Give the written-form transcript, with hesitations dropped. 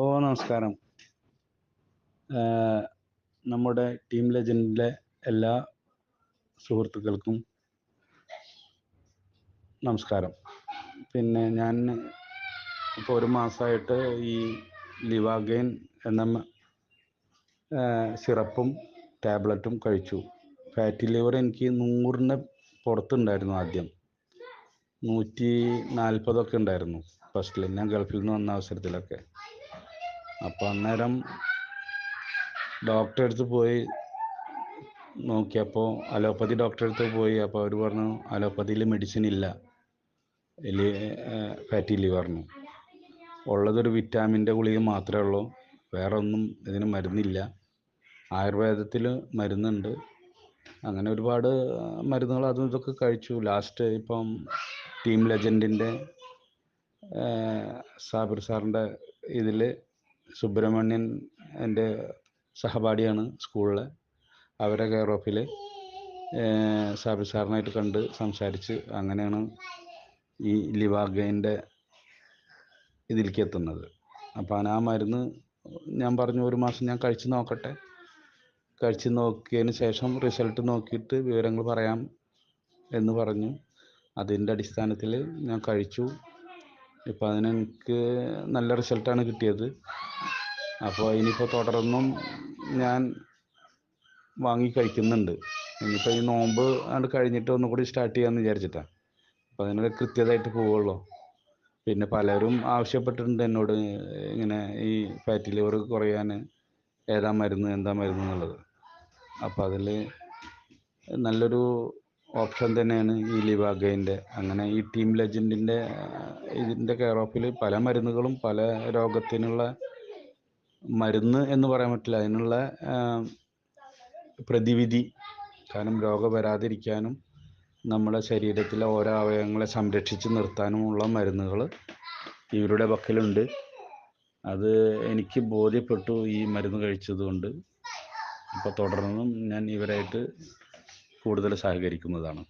നമസ്കാരം. ആഹ് നമ്മുടെ ടീം ലെജൻഡിലെ എല്ലാ സുഹൃത്തുക്കൾക്കും നമസ്കാരം. പിന്നെ ഞാൻ ഇപ്പോൾ ഒരു മാസമായിട്ട് ഈ ലിവാഗെയിൻ എന്ന സിറപ്പും ടാബ്ലറ്റും കഴിച്ചു. ഫാറ്റി ലിവർ എനിക്ക് 100ന് പുറത്തുണ്ടായിരുന്നു. ആദ്യം 140 ഉണ്ടായിരുന്നു ഫസ്റ്റിൽ, ഞാൻ ഗൾഫിൽ നിന്ന് വന്ന അവസരത്തിലൊക്കെ. അപ്പോൾ അന്നേരം ഡോക്ടറെ അടുത്ത് പോയി നോക്കിയപ്പോൾ, അലോപ്പതി ഡോക്ടറെ അടുത്ത് പോയി. അപ്പോൾ അവർ പറഞ്ഞു അലോപ്പതിയിൽ മെഡിസിൻ ഇല്ല ഫാറ്റി ലിവറിന്. ഉള്ളതൊരു വിറ്റാമിൻ്റെ ഗുളിക മാത്രമേ ഉള്ളൂ, വേറെ ഒന്നും ഇതിന് മരുന്നില്ല. ആയുർവേദത്തിൽ മരുന്നുണ്ട്. അങ്ങനെ ഒരുപാട് മരുന്നുകൾ അതും ഇതൊക്കെ കഴിച്ചു. ലാസ്റ്റ് ഇപ്പം ടീം ലെജൻഡിൻ്റെ സാബിർ സാറിൻ്റെ ഇതിൽ സുബ്രഹ്മണ്യൻ എൻ്റെ സഹപാഠിയാണ് സ്കൂളിലെ, അവരുടെ കെയർ ഓഫിൽ സാബിർ സാറിനായിട്ട് കണ്ട് സംസാരിച്ച് അങ്ങനെയാണ് ഈ ലിവാഗൈൻ്റെ ഇതിലേക്ക് എത്തുന്നത്. അപ്പോൾ ആ മരുന്ന് ഞാൻ പറഞ്ഞു ഒരു മാസം ഞാൻ കഴിച്ച് നോക്കട്ടെ, കഴിച്ച് നോക്കിയതിന് ശേഷം റിസൾട്ട് നോക്കിയിട്ട് വിവരങ്ങൾ പറയാം എന്ന് പറഞ്ഞു. അതിൻ്റെ അടിസ്ഥാനത്തിൽ ഞാൻ കഴിച്ചു. ഇപ്പോൾ അതിനെനിക്ക് നല്ല റിസൾട്ടാണ് കിട്ടിയത്. അപ്പോൾ ഇനിയിപ്പോൾ തുടർന്നും ഞാൻ വാങ്ങി കഴിക്കുന്നുണ്ട്. ഇനിയിപ്പോൾ ഈ നോമ്പ് അത് കഴിഞ്ഞിട്ട് ഒന്നുകൂടി സ്റ്റാർട്ട് ചെയ്യാമെന്ന് വിചാരിച്ചിട്ടാണ്. അപ്പോൾ അതിനൊരു കൃത്യതയായിട്ട് പോവുള്ളൂ. പിന്നെ പലരും ആവശ്യപ്പെട്ടിട്ടുണ്ട് എന്നോട്, ഇങ്ങനെ ഈ ഫാറ്റി ലിവർ കുറയാൻ എന്താ മരുന്ന് എന്നുള്ളത്. അപ്പോൾ അതിൽ നല്ലൊരു ഓപ്ഷൻ തന്നെയാണ് ഈ ലിവാഗൈൻ്റെ. അങ്ങനെ ഈ ടീം ലെജൻഡിൻ്റെ ഇതിൻ്റെ കെയർ ഓഫിൽ പല മരുന്നുകളും, പല രോഗത്തിനുള്ള മരുന്ന് എന്ന് പറയാൻ പറ്റില്ല, അതിനുള്ള പ്രതിവിധി, കാരണം രോഗം വരാതിരിക്കാനും നമ്മുടെ ശരീരത്തിലെ ഓരോ അവയവങ്ങളെ സംരക്ഷിച്ച് നിർത്താനുമുള്ള മരുന്നുകൾ ഇവരുടെ പക്കലുണ്ട്. അത് എനിക്ക് ബോധ്യപ്പെട്ടു ഈ മരുന്ന് കഴിച്ചതുകൊണ്ട്. അപ്പോൾ തുടർന്നും ഞാൻ ഇവരായിട്ട് കൂടുതൽ സഹകരിക്കുന്നതാണ്.